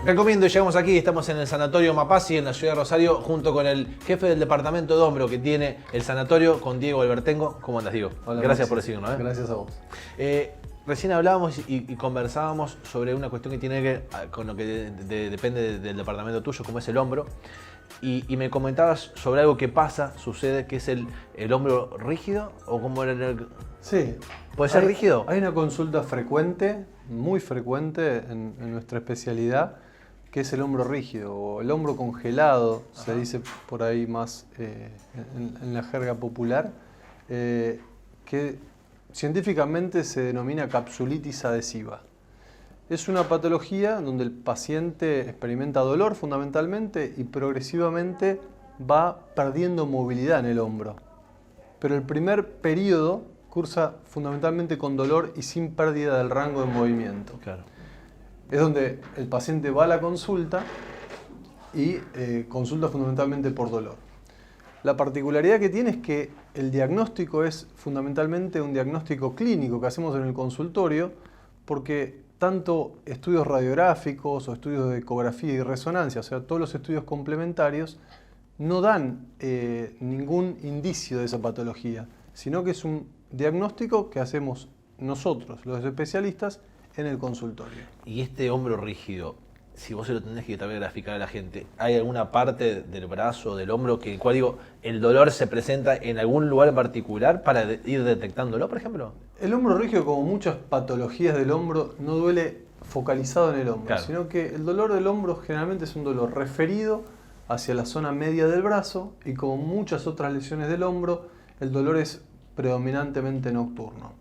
Recomiendo, llegamos aquí, estamos en el Sanatorio Mapasi, en la ciudad de Rosario, junto con el jefe del departamento de hombro que tiene el sanatorio, con Diego Albertengo. ¿Cómo andas, Diego? Hola, gracias Maxi. por decirnos. Gracias a vos. Recién hablábamos y conversábamos sobre una cuestión que tiene que ver con lo que depende del departamento tuyo, como es el hombro. Y me comentabas sobre algo que sucede, que es el hombro rígido, o cómo era el... Sí. ¿Puede ser rígido? Hay una consulta frecuente, muy frecuente en nuestra especialidad, que es el hombro rígido o el hombro congelado. Ajá. Se dice por ahí más en la jerga popular, que científicamente se denomina capsulitis adhesiva. Es una patología donde el paciente experimenta dolor fundamentalmente y progresivamente va perdiendo movilidad en el hombro. Pero el primer periodo cursa fundamentalmente con dolor y sin pérdida del rango de movimiento. Claro. Es donde el paciente va a la consulta y consulta fundamentalmente por dolor. La particularidad que tiene es que el diagnóstico es fundamentalmente un diagnóstico clínico que hacemos en el consultorio, porque tanto estudios radiográficos o estudios de ecografía y resonancia, o sea, todos los estudios complementarios, no dan ningún indicio de esa patología, sino que es un diagnóstico que hacemos nosotros, los especialistas, en el consultorio. Y este hombro rígido, si vos se lo tenés que también graficar a la gente, ¿hay alguna parte del brazo, del hombro, que cual digo, el dolor se presenta en algún lugar en particular para ir detectándolo, por ejemplo? El hombro rígido, como muchas patologías del hombro, no duele focalizado en el hombro, claro, sino que el dolor del hombro generalmente es un dolor referido hacia la zona media del brazo, y como muchas otras lesiones del hombro, el dolor es predominantemente nocturno.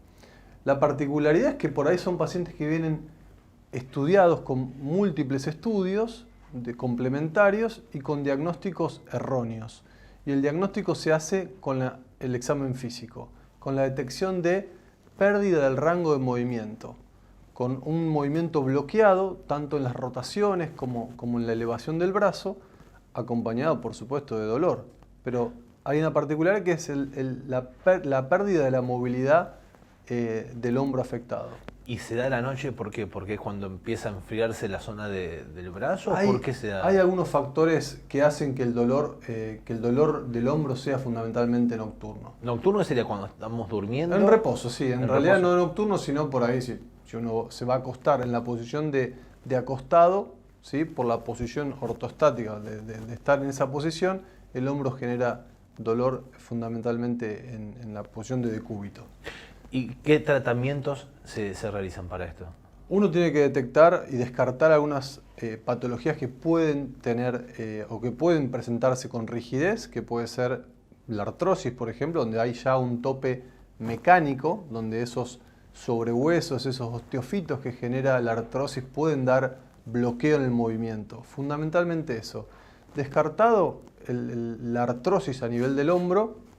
La particularidad es que por ahí son pacientes que vienen estudiados con múltiples estudios complementarios y con diagnósticos erróneos. Y el diagnóstico se hace con el examen físico, con la detección de pérdida del rango de movimiento, con un movimiento bloqueado tanto en las rotaciones como en la elevación del brazo, acompañado por supuesto de dolor. Pero hay una particularidad que es la pérdida de la movilidad del hombro afectado. ¿Y se da a la noche por qué? ¿Porque es cuando empieza a enfriarse la zona del brazo? ¿Por qué se da? Hay algunos factores que hacen que el dolor del hombro sea fundamentalmente nocturno. ¿Nocturno sería cuando estamos durmiendo? En reposo, sí. En realidad reposo. No nocturno, sino por ahí si uno se va a acostar en la posición de acostado, ¿sí? Por la posición ortostática de estar en esa posición, el hombro genera dolor fundamentalmente en la posición de decúbito. ¿Y qué tratamientos se realizan para esto? Uno tiene que detectar y descartar algunas patologías que pueden tener o que pueden presentarse con rigidez, que puede ser la artrosis, por ejemplo, donde hay ya un tope mecánico, donde esos sobrehuesos, esos osteofitos que genera la artrosis pueden dar bloqueo en el movimiento. Fundamentalmente eso. Descartado la artrosis a nivel del hombro,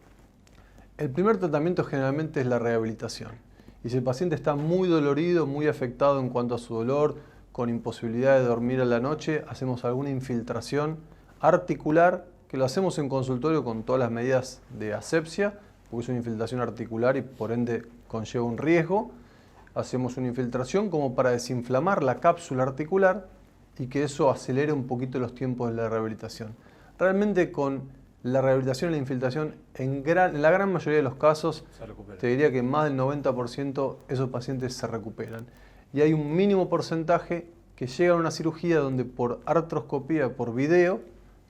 el primer tratamiento generalmente es la rehabilitación. Y si el paciente está muy dolorido, muy afectado en cuanto a su dolor, con imposibilidad de dormir a la noche, hacemos alguna infiltración articular, que lo hacemos en consultorio con todas las medidas de asepsia, porque es una infiltración articular y por ende conlleva un riesgo. Hacemos una infiltración como para desinflamar la cápsula articular y que eso acelere un poquito los tiempos de la rehabilitación. Realmente con la rehabilitación y la infiltración, en la gran mayoría de los casos, te diría que más del 90% esos pacientes se recuperan. Y hay un mínimo porcentaje que llega a una cirugía donde por artroscopía, por video,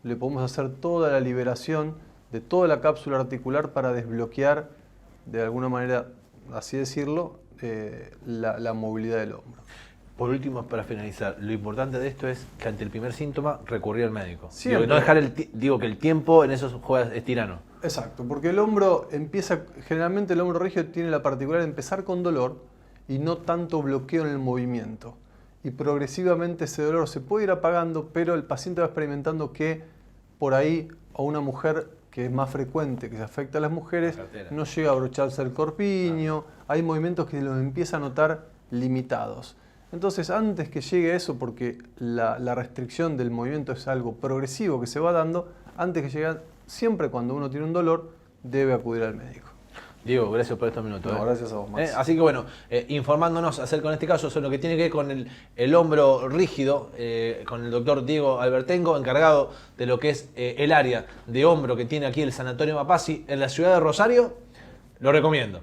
le podemos hacer toda la liberación de toda la cápsula articular para desbloquear, de alguna manera, así decirlo, la movilidad del hombro. Por último, para finalizar, lo importante de esto es que ante el primer síntoma recurrir al médico. Siempre. No dejar que el tiempo en esos juegos es tirano. Exacto, porque el hombro generalmente el hombro rígido tiene la particularidad de empezar con dolor y no tanto bloqueo en el movimiento. Y progresivamente ese dolor se puede ir apagando, pero el paciente va experimentando que por ahí a una mujer, que es más frecuente, que se afecta a las mujeres, no llega a abrocharse el corpiño, hay movimientos que los empieza a notar limitados. Entonces, antes que llegue a eso, porque la restricción del movimiento es algo progresivo que se va dando, antes que llegue, siempre cuando uno tiene un dolor, debe acudir al médico. Diego, gracias por estos minutos. No, gracias a vos, Max. Así que bueno, informándonos acerca de este caso sobre lo que tiene que ver con el hombro rígido, con el doctor Diego Albertengo, encargado de lo que es el área de hombro que tiene aquí el Sanatorio Mapasi en la ciudad de Rosario, lo recomiendo.